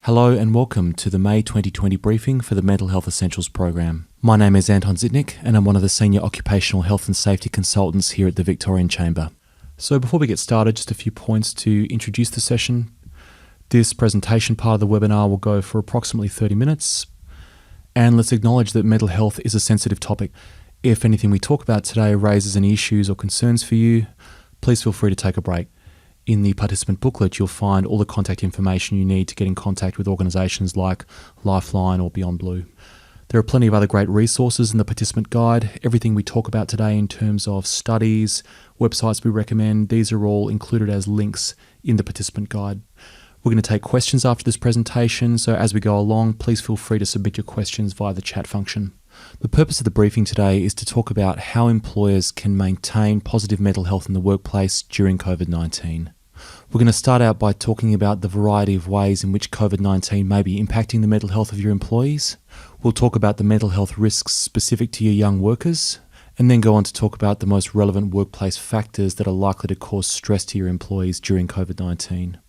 Hello and welcome to the May 2020 briefing for the Mental Health Essentials program. My name is Anton Zitnik and I'm one of the Senior Occupational Health and Safety Consultants here at the Victorian Chamber. So before we get started, just a few points to introduce the session. This presentation part of the webinar will go for approximately 30 minutes. And let's acknowledge that mental health is a sensitive topic. If anything we talk about today raises any issues or concerns for you, please feel free to take a break. In the participant booklet, you'll find all the contact information you need to get in contact with organisations like Lifeline or Beyond Blue. There are plenty of other great resources in the participant guide. Everything we talk about today in terms of studies, websites we recommend, these are all included as links in the participant guide. We're going to take questions after this presentation, so as we go along, please feel free to submit your questions via the chat function. The purpose of the briefing today is to talk about how employers can maintain positive mental health in the workplace during COVID-19. We're going to start out by talking about the variety of ways in which COVID-19 may be impacting the mental health of your employees. We'll talk about the mental health risks specific to your young workers, and then go on to talk about the most relevant workplace factors that are likely to cause stress to your employees during COVID-19.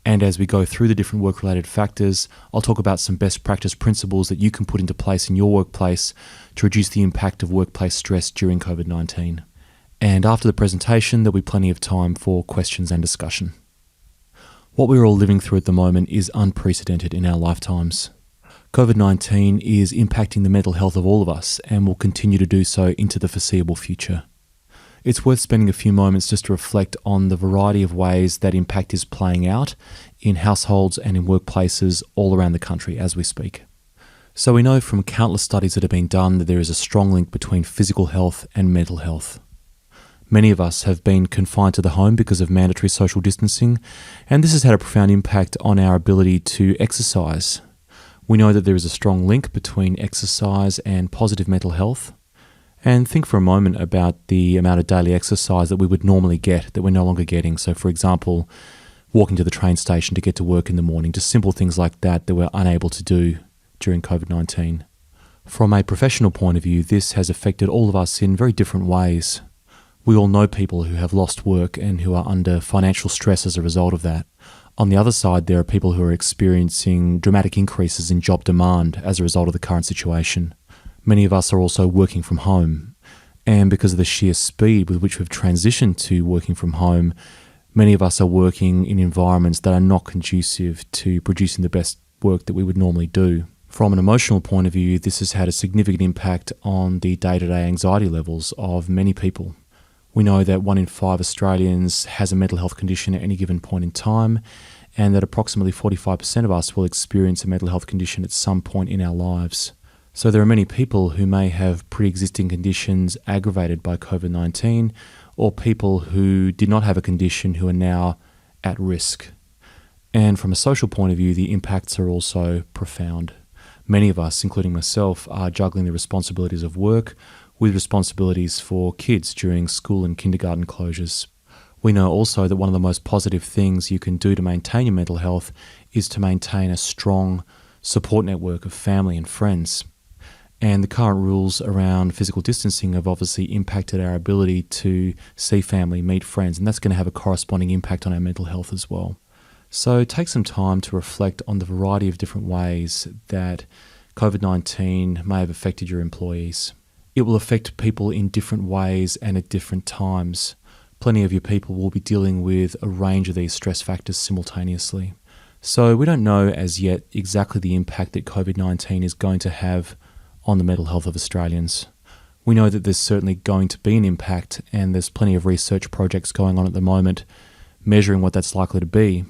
And as we go through the different work-related factors, I'll talk about some best practice principles that you can put into place in your workplace to reduce the impact of workplace stress during COVID-19. And after the presentation, there'll be plenty of time for questions and discussion. What we're all living through at the moment is unprecedented in our lifetimes. COVID-19 is impacting the mental health of all of us and will continue to do so into the foreseeable future. It's worth spending a few moments just to reflect on the variety of ways that impact is playing out in households and in workplaces all around the country as we speak. So we know from countless studies that have been done that there is a strong link between physical health and mental health. Many of us have been confined to the home because of mandatory social distancing, and this has had a profound impact on our ability to exercise. We know that there is a strong link between exercise and positive mental health. And think for a moment about the amount of daily exercise that we would normally get that we're no longer getting. So for example, walking to the train station to get to work in the morning, just simple things like that we're unable to do during COVID-19. From a professional point of view, this has affected all of us in very different ways. We all know people who have lost work and who are under financial stress as a result of that. On the other side, there are people who are experiencing dramatic increases in job demand as a result of the current situation. Many of us are also working from home. And because of the sheer speed with which we've transitioned to working from home, many of us are working in environments that are not conducive to producing the best work that we would normally do. From an emotional point of view, this has had a significant impact on the day-to-day anxiety levels of many people. We know that 1 in 5 Australians has a mental health condition at any given point in time, and that approximately 45% of us will experience a mental health condition at some point in our lives. So there are many people who may have pre-existing conditions aggravated by COVID-19, or people who did not have a condition who are now at risk. And from a social point of view, the impacts are also profound. Many of us, including myself, are juggling the responsibilities of work with responsibilities for kids during school and kindergarten closures. We know also that one of the most positive things you can do to maintain your mental health is to maintain a strong support network of family and friends. And the current rules around physical distancing have obviously impacted our ability to see family, meet friends, and that's going to have a corresponding impact on our mental health as well. So take some time to reflect on the variety of different ways that COVID-19 may have affected your employees. It will affect people in different ways and at different times. Plenty of your people will be dealing with a range of these stress factors simultaneously. So we don't know as yet exactly the impact that COVID-19 is going to have on the mental health of Australians. We know that there's certainly going to be an impact, and there's plenty of research projects going on at the moment measuring what that's likely to be.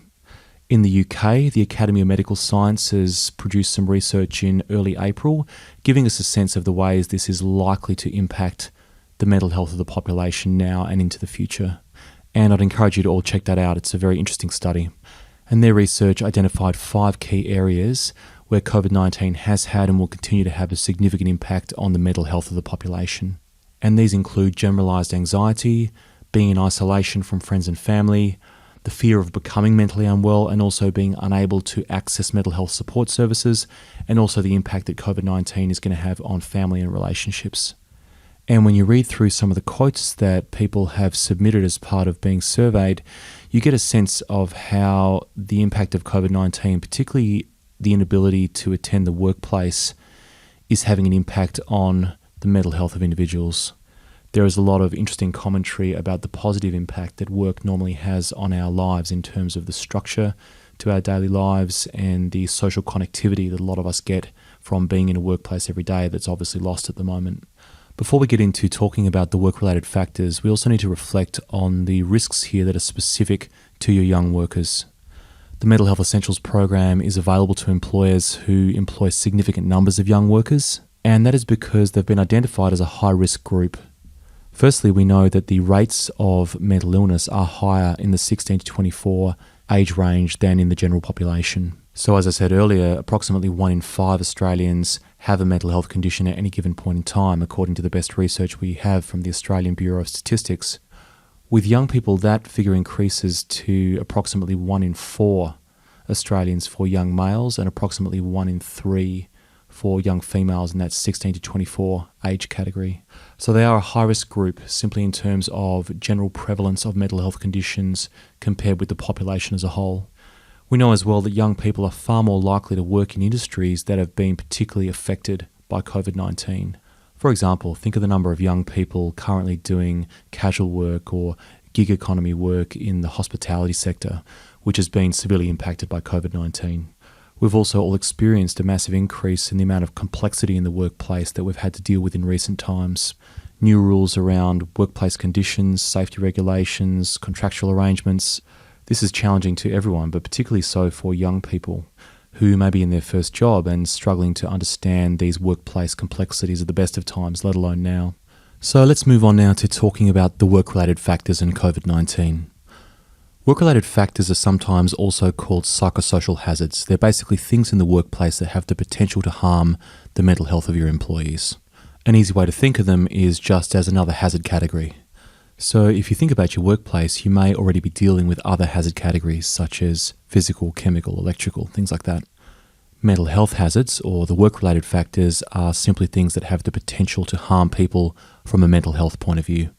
In the UK, the Academy of Medical Sciences produced some research in early April, giving us a sense of the ways this is likely to impact the mental health of the population now and into the future. And I'd encourage you to all check that out. It's a very interesting study. And their research identified 5 key areas where COVID-19 has had and will continue to have a significant impact on the mental health of the population. And these include generalised anxiety, being in isolation from friends and family, the fear of becoming mentally unwell, and also being unable to access mental health support services, and also the impact that COVID-19 is going to have on family and relationships. And when you read through some of the quotes that people have submitted as part of being surveyed, you get a sense of how the impact of COVID-19, particularly the inability to attend the workplace is having an impact on the mental health of individuals. There is a lot of interesting commentary about the positive impact that work normally has on our lives in terms of the structure to our daily lives and the social connectivity that a lot of us get from being in a workplace every day that's obviously lost at the moment. Before we get into talking about the work-related factors, we also need to reflect on the risks here that are specific to your young workers. The Mental Health Essentials program is available to employers who employ significant numbers of young workers, and that is because they've been identified as a high-risk group. Firstly, we know that the rates of mental illness are higher in the 16 to 24 age range than in the general population. So as I said earlier, approximately 1 in 5 Australians have a mental health condition at any given point in time, according to the best research we have from the Australian Bureau of Statistics. With young people, that figure increases to approximately 1 in 4 Australians for young males and approximately 1 in 3 for young females in that 16 to 24 age category. So they are a high-risk group simply in terms of general prevalence of mental health conditions compared with the population as a whole. We know as well that young people are far more likely to work in industries that have been particularly affected by COVID-19. For example, think of the number of young people currently doing casual work or gig economy work in the hospitality sector, which has been severely impacted by COVID-19. We've also all experienced a massive increase in the amount of complexity in the workplace that we've had to deal with in recent times. New rules around workplace conditions, safety regulations, contractual arrangements. This is challenging to everyone, but particularly so for young people who may be in their first job and struggling to understand these workplace complexities at the best of times, let alone now. So let's move on now to talking about the work-related factors in COVID-19. Work-related factors are sometimes also called psychosocial hazards. They're basically things in the workplace that have the potential to harm the mental health of your employees. An easy way to think of them is just as another hazard category. So if you think about your workplace, you may already be dealing with other hazard categories such as physical, chemical, electrical, things like that. Mental health hazards, or the work-related factors, are simply things that have the potential to harm people from a mental health point of view.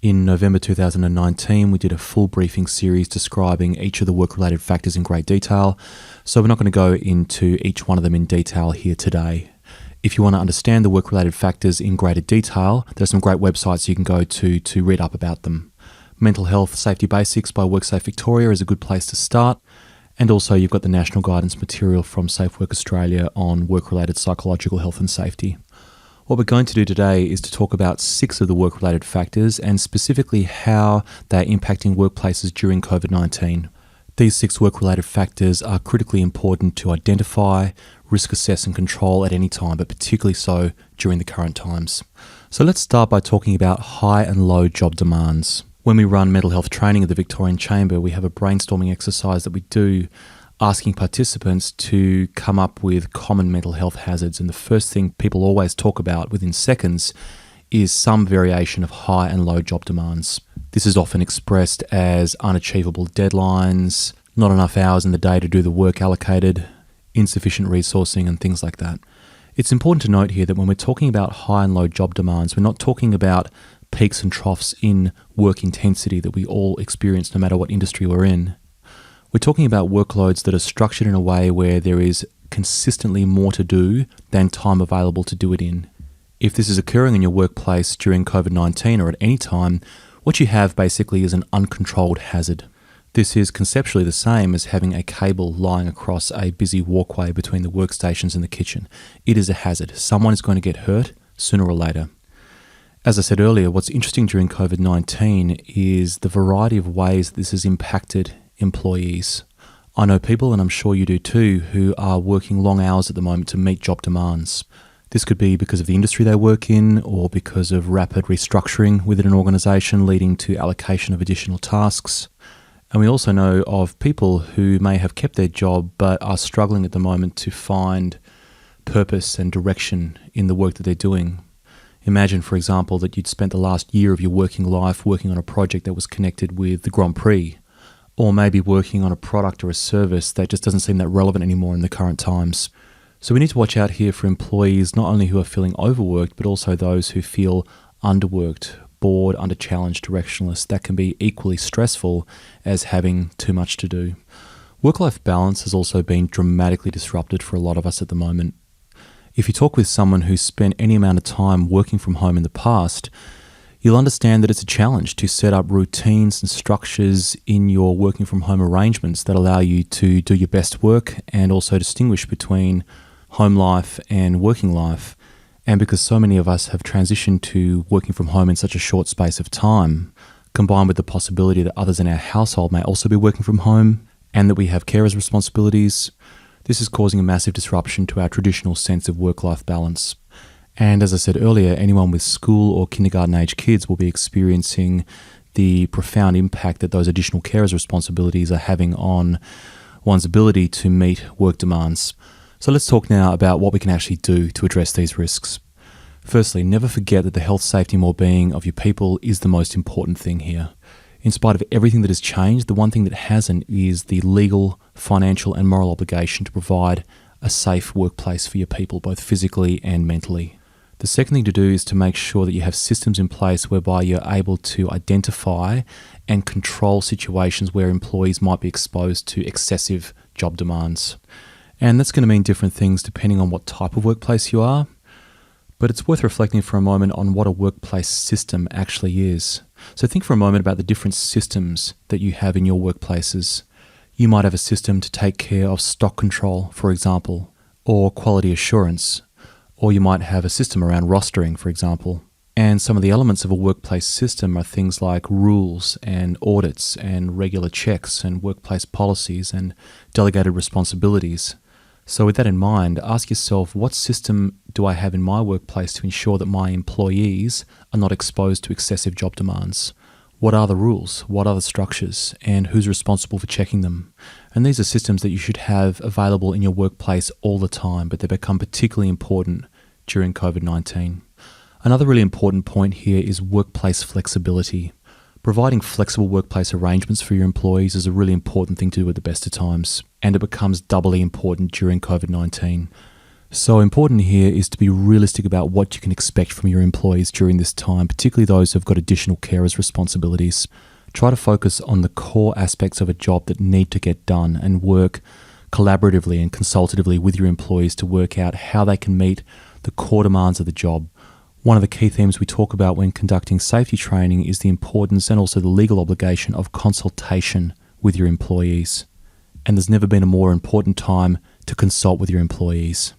In November 2019, we did a full briefing series describing each of the work-related factors in great detail, so we're not going to go into each one of them in detail here today. If you want to understand the work-related factors in greater detail, there's some great websites you can go to read up about them. Mental Health Safety Basics by WorkSafe Victoria is a good place to start. And also you've got the national guidance material from Safe Work Australia on work-related psychological health and safety. What we're going to do today is to talk about 6 of the work-related factors and specifically how they're impacting workplaces during COVID-19. These 6 work-related factors are critically important to identify, risk assess and control at any time, but particularly so during the current times. So let's start by talking about high and low job demands. When we run mental health training at the Victorian Chamber, we have a brainstorming exercise that we do asking participants to come up with common mental health hazards. And the first thing people always talk about within seconds is some variation of high and low job demands. This is often expressed as unachievable deadlines, not enough hours in the day to do the work allocated, insufficient resourcing and things like that. It's important to note here that when we're talking about high and low job demands, we're not talking about peaks and troughs in work intensity that we all experience no matter what industry we're in. We're talking about workloads that are structured in a way where there is consistently more to do than time available to do it in. If this is occurring in your workplace during COVID-19 or at any time, what you have basically is an uncontrolled hazard. This is conceptually the same as having a cable lying across a busy walkway between the workstations and the kitchen. It is a hazard. Someone is going to get hurt sooner or later. As I said earlier, what's interesting during COVID-19 is the variety of ways this has impacted employees. I know people, and I'm sure you do too, who are working long hours at the moment to meet job demands. This could be because of the industry they work in or because of rapid restructuring within an organisation leading to allocation of additional tasks. And we also know of people who may have kept their job but are struggling at the moment to find purpose and direction in the work that they're doing. Imagine, for example, that you'd spent the last year of your working life working on a project that was connected with the Grand Prix, or maybe working on a product or a service that just doesn't seem that relevant anymore in the current times. So we need to watch out here for employees not only who are feeling overworked, but also those who feel underworked, bored, under-challenged, directionless. That can be equally stressful as having too much to do. Work-life balance has also been dramatically disrupted for a lot of us at the moment. If you talk with someone who's spent any amount of time working from home in the past, you'll understand that it's a challenge to set up routines and structures in your working from home arrangements that allow you to do your best work and also distinguish between home life and working life. And because so many of us have transitioned to working from home in such a short space of time, combined with the possibility that others in our household may also be working from home and that we have carers' responsibilities, this is causing a massive disruption to our traditional sense of work-life balance. And as I said earlier, anyone with school or kindergarten-age kids will be experiencing the profound impact that those additional carers' responsibilities are having on one's ability to meet work demands. So let's talk now about what we can actually do to address these risks. Firstly, never forget that the health, safety, and well-being of your people is the most important thing here. In spite of everything that has changed, the one thing that hasn't is the legal, financial, and moral obligation to provide a safe workplace for your people, both physically and mentally. The second thing to do is to make sure that you have systems in place whereby you're able to identify and control situations where employees might be exposed to excessive job demands. And that's going to mean different things depending on what type of workplace you are. But it's worth reflecting for a moment on what a workplace system actually is. So think for a moment about the different systems that you have in your workplaces. You might have a system to take care of stock control, for example, or quality assurance, or you might have a system around rostering, for example. And some of the elements of a workplace system are things like rules and audits and regular checks and workplace policies and delegated responsibilities. So with that in mind, ask yourself, what system do I have in my workplace to ensure that my employees are not exposed to excessive job demands? What are the rules? What are the structures? And who's responsible for checking them? And these are systems that you should have available in your workplace all the time, but they become particularly important during COVID-19. Another really important point here is workplace flexibility. Providing flexible workplace arrangements for your employees is a really important thing to do at the best of times, and it becomes doubly important during COVID-19. So important here is to be realistic about what you can expect from your employees during this time, particularly those who've got additional carers' responsibilities. Try to focus on the core aspects of a job that need to get done and work collaboratively and consultatively with your employees to work out how they can meet the core demands of the job. One of the key themes we talk about when conducting safety training is the importance and also the legal obligation of consultation with your employees. And there's never been a more important time to consult with your employees.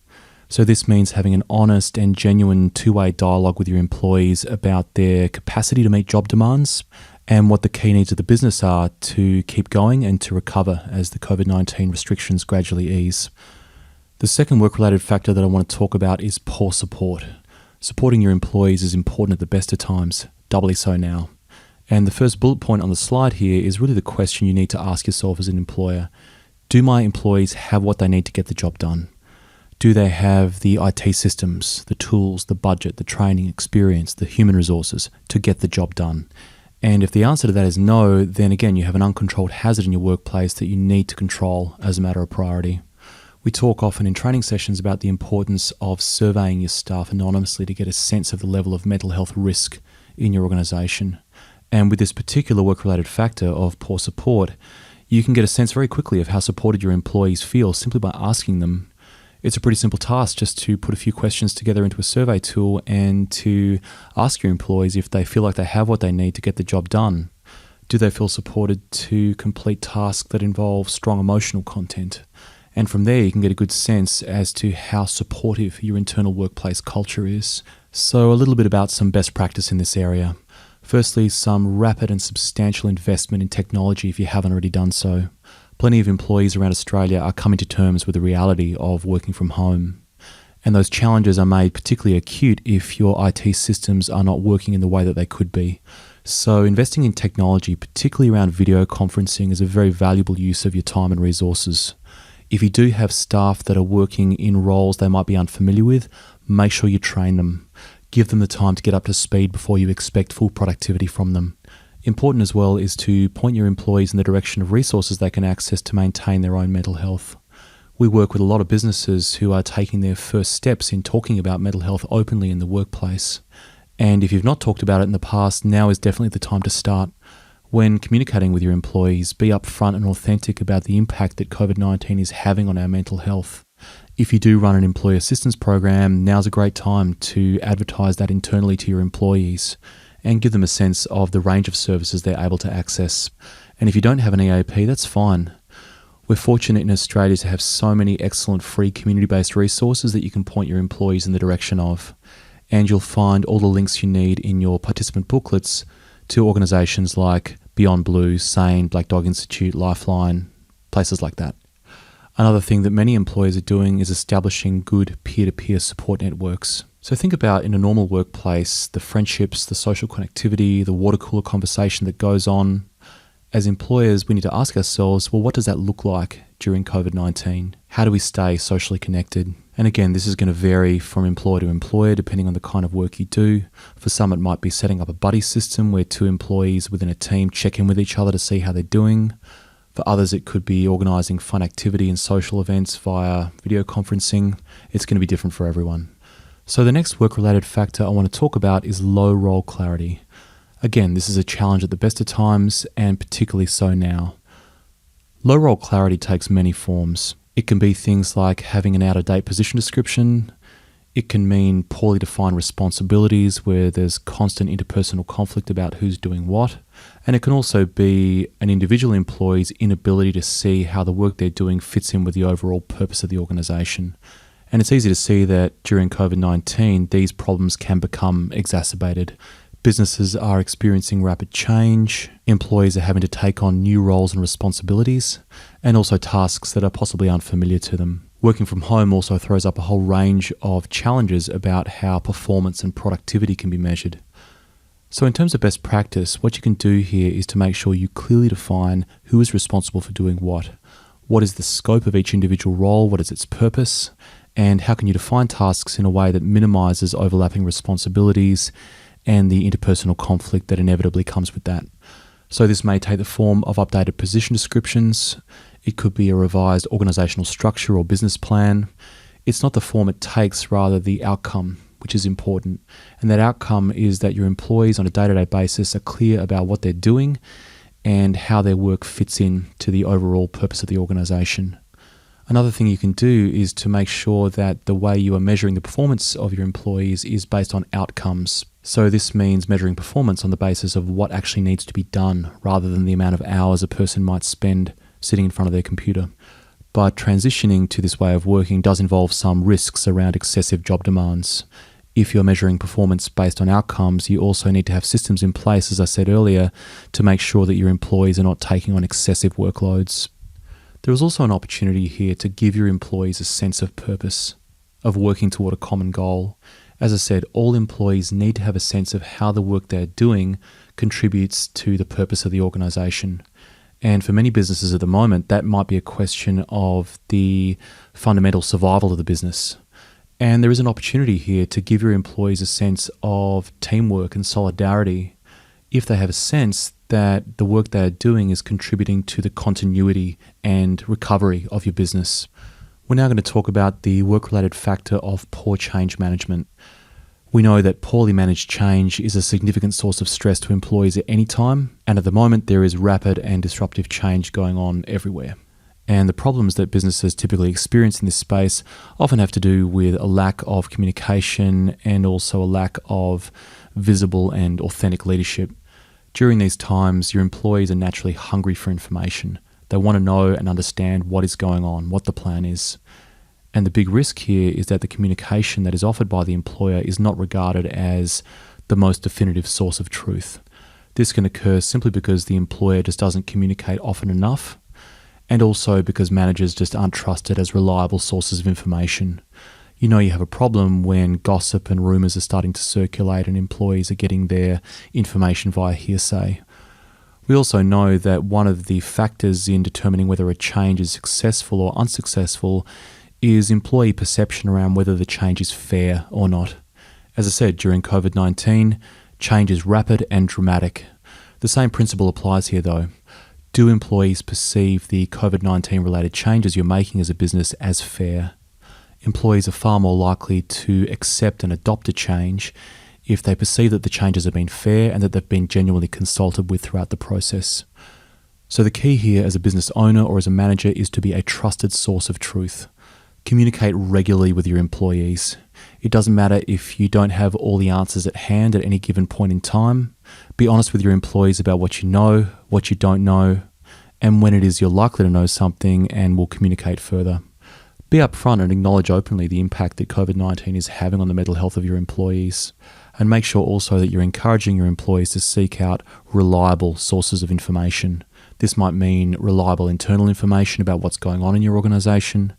So this means having an honest and genuine two-way dialogue with your employees about their capacity to meet job demands and what the key needs of the business are to keep going and to recover as the COVID-19 restrictions gradually ease. The second work-related factor that I want to talk about is poor support. Supporting your employees is important at the best of times, doubly so now. And the first bullet point on the slide here is really the question you need to ask yourself as an employer. Do my employees have what they need to get the job done? Do they have the IT systems, the tools, the budget, the training, experience, the human resources to get the job done? And if the answer to that is no, then again, you have an uncontrolled hazard in your workplace that you need to control as a matter of priority. We talk often in training sessions about the importance of surveying your staff anonymously to get a sense of the level of mental health risk in your organisation. And with this particular work-related factor of poor support, you can get a sense very quickly of how supported your employees feel simply by asking them. It's a pretty simple task just to put a few questions together into a survey tool and to ask your employees if they feel like they have what they need to get the job done. Do they feel supported to complete tasks that involve strong emotional content? And from there, you can get a good sense as to how supportive your internal workplace culture is. So a little bit about some best practice in this area. Firstly, some rapid and substantial investment in technology if you haven't already done so. Plenty of employees around Australia are coming to terms with the reality of working from home. And those challenges are made particularly acute if your IT systems are not working in the way that they could be. So investing in technology, particularly around video conferencing, is a very valuable use of your time and resources. If you do have staff that are working in roles they might be unfamiliar with, make sure you train them. Give them the time to get up to speed before you expect full productivity from them. Important as well is to point your employees in the direction of resources they can access to maintain their own mental health. We work with a lot of businesses who are taking their first steps in talking about mental health openly in the workplace. And if you've not talked about it in the past, now is definitely the time to start. When communicating with your employees, be upfront and authentic about the impact that COVID-19 is having on our mental health. If you do run an employee assistance program, now's a great time to advertise that internally to your employees and give them a sense of the range of services they're able to access. And if you don't have an EAP, that's fine. We're fortunate in Australia to have so many excellent free community-based resources that you can point your employees in the direction of. And you'll find all the links you need in your participant booklets to organisations like Beyond Blue, SANE, Black Dog Institute, Lifeline, places like that. Another thing that many employers are doing is establishing good peer-to-peer support networks. So think about in a normal workplace, the friendships, the social connectivity, the water cooler conversation that goes on. As employers, we need to ask ourselves, well, what does that look like during COVID-19? How do we stay socially connected? And again, this is going to vary from employer to employer depending on the kind of work you do. For some, it might be setting up a buddy system where two employees within a team check in with each other to see how they're doing. For others, it could be organising fun activity and social events via video conferencing. It's going to be different for everyone. So the next work-related factor I want to talk about is low role clarity. Again, this is a challenge at the best of times and particularly so now. Low role clarity takes many forms. It can be things like having an out-of-date position description. It can mean poorly defined responsibilities where there's constant interpersonal conflict about who's doing what. And it can also be an individual employee's inability to see how the work they're doing fits in with the overall purpose of the organisation. And it's easy to see that during COVID-19, these problems can become exacerbated. Businesses are experiencing rapid change, employees are having to take on new roles and responsibilities, and also tasks that are possibly unfamiliar to them. Working from home also throws up a whole range of challenges about how performance and productivity can be measured. So in terms of best practice, what you can do here is to make sure you clearly define who is responsible for doing what is the scope of each individual role, what is its purpose, and how can you define tasks in a way that minimises overlapping responsibilities and the interpersonal conflict that inevitably comes with that. So this may take the form of updated position descriptions. It could be a revised organisational structure or business plan. It's not the form it takes, rather the outcome, which is important. And that outcome is that your employees on a day-to-day basis are clear about what they're doing and how their work fits in to the overall purpose of the organisation. Another thing you can do is to make sure that the way you are measuring the performance of your employees is based on outcomes. So this means measuring performance on the basis of what actually needs to be done rather than the amount of hours a person might spend sitting in front of their computer. But transitioning to this way of working does involve some risks around excessive job demands. If you're measuring performance based on outcomes, you also need to have systems in place, as I said earlier, to make sure that your employees are not taking on excessive workloads. There is also an opportunity here to give your employees a sense of purpose, of working toward a common goal. As I said, all employees need to have a sense of how the work they're doing contributes to the purpose of the organisation. And for many businesses at the moment, that might be a question of the fundamental survival of the business. And there is an opportunity here to give your employees a sense of teamwork and solidarity if they have a sense that the work they're doing is contributing to the continuity and recovery of your business. We're now going to talk about the work-related factor of poor change management. We know that poorly managed change is a significant source of stress to employees at any time, and at the moment there is rapid and disruptive change going on everywhere. And the problems that businesses typically experience in this space often have to do with a lack of communication and also a lack of visible and authentic leadership. During these times, your employees are naturally hungry for information. They want to know and understand what is going on, what the plan is. And the big risk here is that the communication that is offered by the employer is not regarded as the most definitive source of truth. This can occur simply because the employer just doesn't communicate often enough, and also because managers just aren't trusted as reliable sources of information. You know you have a problem when gossip and rumours are starting to circulate and employees are getting their information via hearsay. We also know that one of the factors in determining whether a change is successful or unsuccessful is employee perception around whether the change is fair or not. As I said, during COVID-19, change is rapid and dramatic. The same principle applies here though. Do employees perceive the COVID-19 related changes you're making as a business as fair? Employees are far more likely to accept and adopt a change if they perceive that the changes have been fair and that they've been genuinely consulted with throughout the process. So the key here as a business owner or as a manager is to be a trusted source of truth. Communicate regularly with your employees. It doesn't matter if you don't have all the answers at hand at any given point in time. Be honest with your employees about what you know, what you don't know, and when it is you're likely to know something, and will communicate further. Be upfront and acknowledge openly the impact that COVID-19 is having on the mental health of your employees. And make sure also that you're encouraging your employees to seek out reliable sources of information. This might mean reliable internal information about what's going on in your organisation,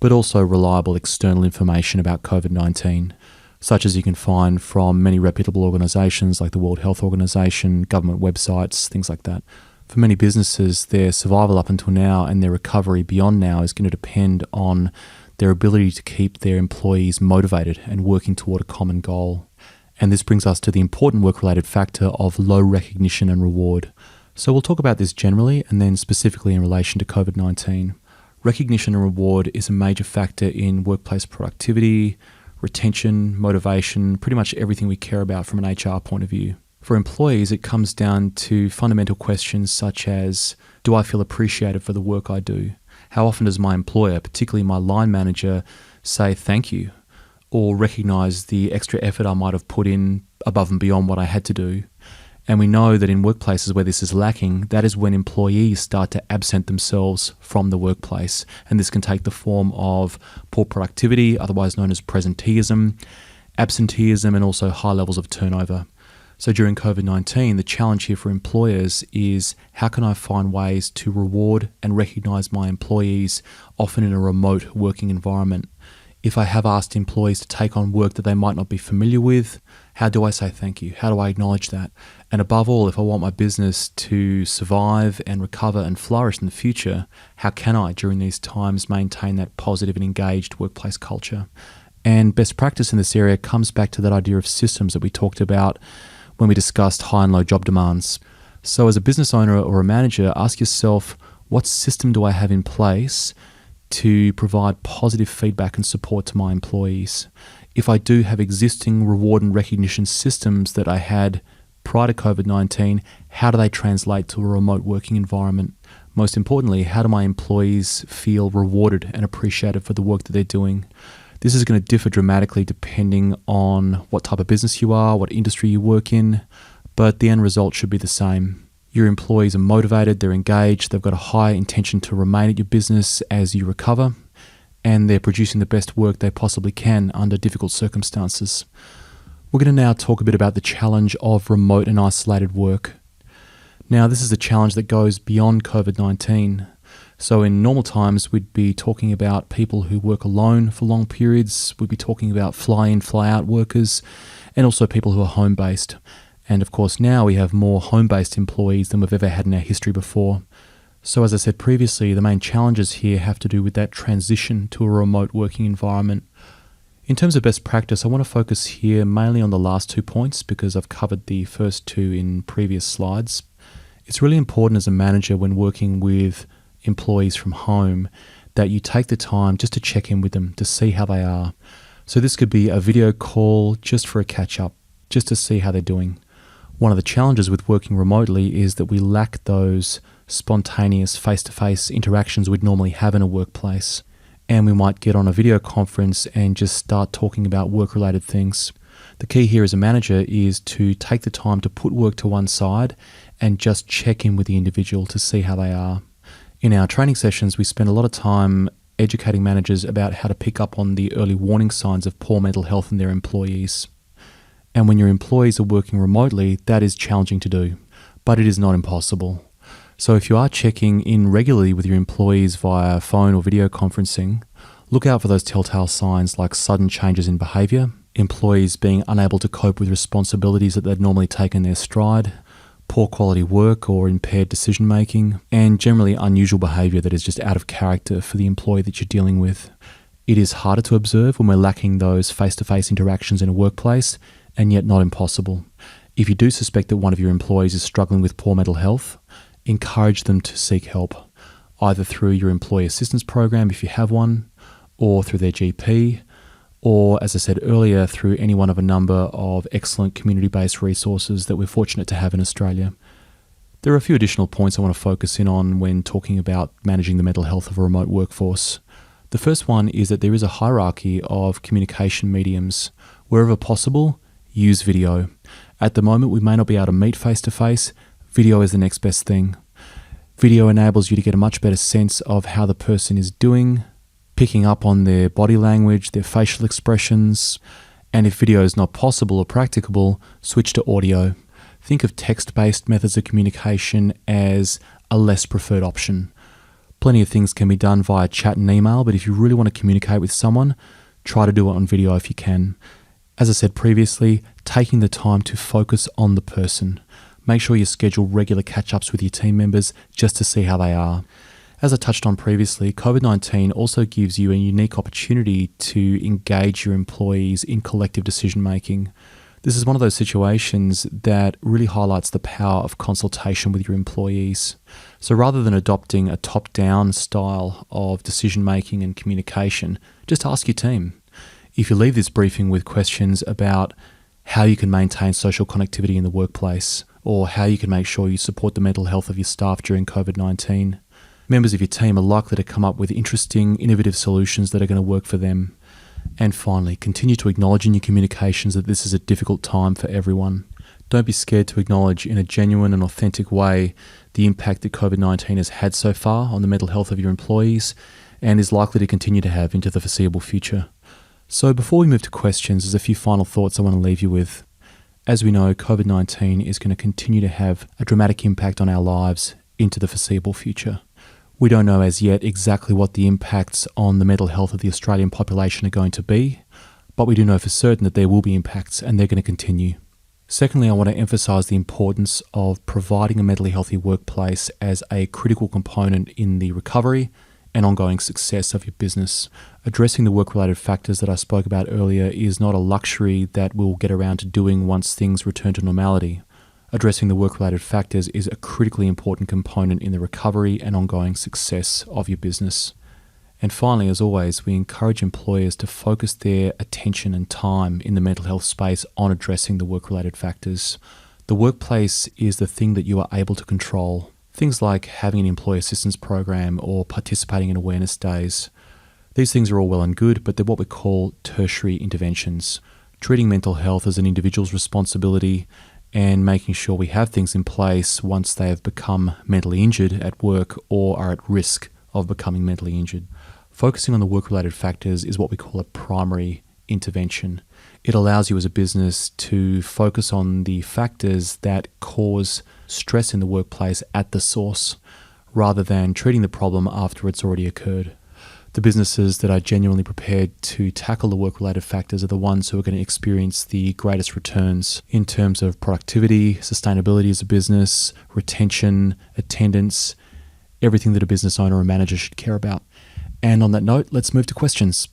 but also reliable external information about COVID-19, such as you can find from many reputable organisations like the World Health Organization, government websites, things like that. For many businesses, their survival up until now and their recovery beyond now is going to depend on their ability to keep their employees motivated and working toward a common goal. And this brings us to the important work-related factor of low recognition and reward. So we'll talk about this generally and then specifically in relation to COVID-19. Recognition and reward is a major factor in workplace productivity, retention, motivation, pretty much everything we care about from an HR point of view. For employees, it comes down to fundamental questions such as, do I feel appreciated for the work I do? How often does my employer, particularly my line manager, say thank you or recognize the extra effort I might have put in above and beyond what I had to do? And we know that in workplaces where this is lacking, that is when employees start to absent themselves from the workplace. And this can take the form of poor productivity, otherwise known as presenteeism, absenteeism, and also high levels of turnover. So during COVID-19, the challenge here for employers is, how can I find ways to reward and recognize my employees, often in a remote working environment? If I have asked employees to take on work that they might not be familiar with, how do I say thank you? How do I acknowledge that? And above all, if I want my business to survive and recover and flourish in the future, how can I, during these times, maintain that positive and engaged workplace culture? And best practice in this area comes back to that idea of systems that we talked about when we discussed high and low job demands. So as a business owner or a manager, ask yourself, what system do I have in place to provide positive feedback and support to my employees? If I do have existing reward and recognition systems that I had prior to COVID-19, how do they translate to a remote working environment? Most importantly, how do my employees feel rewarded and appreciated for the work that they're doing? This is going to differ dramatically depending on what type of business you are, what industry you work in, but the end result should be the same. Your employees are motivated, they're engaged, they've got a high intention to remain at your business as you recover, and they're producing the best work they possibly can under difficult circumstances. We're going to now talk a bit about the challenge of remote and isolated work. Now, this is a challenge that goes beyond COVID-19. So in normal times, we'd be talking about people who work alone for long periods. We'd be talking about fly-in, fly-out workers, and also people who are home-based. And of course, now we have more home-based employees than we've ever had in our history before. So as I said previously, the main challenges here have to do with that transition to a remote working environment. In terms of best practice, I want to focus here mainly on the last 2 points because I've covered the first 2 in previous slides. It's really important as a manager when working with employees from home that you take the time just to check in with them to see how they are. So this could be a video call just for a catch-up, just to see how they're doing. One of the challenges with working remotely is that we lack those spontaneous face-to-face interactions we'd normally have in a workplace. And we might get on a video conference and just start talking about work-related things. The key here as a manager is to take the time to put work to one side and just check in with the individual to see how they are. In our training sessions, we spend a lot of time educating managers about how to pick up on the early warning signs of poor mental health in their employees. And when your employees are working remotely, that is challenging to do, but it is not impossible. So if you are checking in regularly with your employees via phone or video conferencing, look out for those telltale signs like sudden changes in behaviour, employees being unable to cope with responsibilities that they'd normally take in their stride, poor quality work or impaired decision making, and generally unusual behaviour that is just out of character for the employee that you're dealing with. It is harder to observe when we're lacking those face-to-face interactions in a workplace, and yet not impossible. If you do suspect that one of your employees is struggling with poor mental health, encourage them to seek help, either through your employee assistance program if you have one, or through their GP, or, as I said earlier, through any one of a number of excellent community-based resources that we're fortunate to have in Australia. There are a few additional points I want to focus in on when talking about managing the mental health of a remote workforce. The first one is that there is a hierarchy of communication mediums. Wherever possible, use video. At the moment, we may not be able to meet face-to-face. Video is the next best thing. Video enables you to get a much better sense of how the person is doing, picking up on their body language, their facial expressions, and if video is not possible or practicable, switch to audio. Think of text-based methods of communication as a less preferred option. Plenty of things can be done via chat and email, but if you really want to communicate with someone, try to do it on video if you can. As I said previously, taking the time to focus on the person. Make sure you schedule regular catch-ups with your team members just to see how they are. As I touched on previously, COVID-19 also gives you a unique opportunity to engage your employees in collective decision-making. This is one of those situations that really highlights the power of consultation with your employees. So rather than adopting a top-down style of decision-making and communication, just ask your team. If you leave this briefing with questions about how you can maintain social connectivity in the workplace, or how you can make sure you support the mental health of your staff during COVID-19, members of your team are likely to come up with interesting, innovative solutions that are going to work for them. And finally, continue to acknowledge in your communications that this is a difficult time for everyone. Don't be scared to acknowledge in a genuine and authentic way the impact that COVID-19 has had so far on the mental health of your employees and is likely to continue to have into the foreseeable future. So before we move to questions, there's a few final thoughts I want to leave you with. As we know, COVID-19 is going to continue to have a dramatic impact on our lives into the foreseeable future. We don't know as yet exactly what the impacts on the mental health of the Australian population are going to be, but we do know for certain that there will be impacts and they're going to continue. Secondly, I want to emphasise the importance of providing a mentally healthy workplace as a critical component in the recovery and ongoing success of your business. Addressing the work-related factors that I spoke about earlier is not a luxury that we'll get around to doing once things return to normality. Addressing the work-related factors is a critically important component in the recovery and ongoing success of your business. And finally, as always, we encourage employers to focus their attention and time in the mental health space on addressing the work-related factors. The workplace is the thing that you are able to control. Things like having an employee assistance program or participating in awareness days. These things are all well and good, but they're what we call tertiary interventions. Treating mental health as an individual's responsibility and making sure we have things in place once they have become mentally injured at work or are at risk of becoming mentally injured. Focusing on the work-related factors is what we call a primary intervention. It allows you as a business to focus on the factors that cause stress in the workplace at the source, rather than treating the problem after it's already occurred. The businesses that are genuinely prepared to tackle the work-related factors are the ones who are going to experience the greatest returns in terms of productivity, sustainability as a business, retention, attendance, everything that a business owner or manager should care about. And on that note, let's move to questions.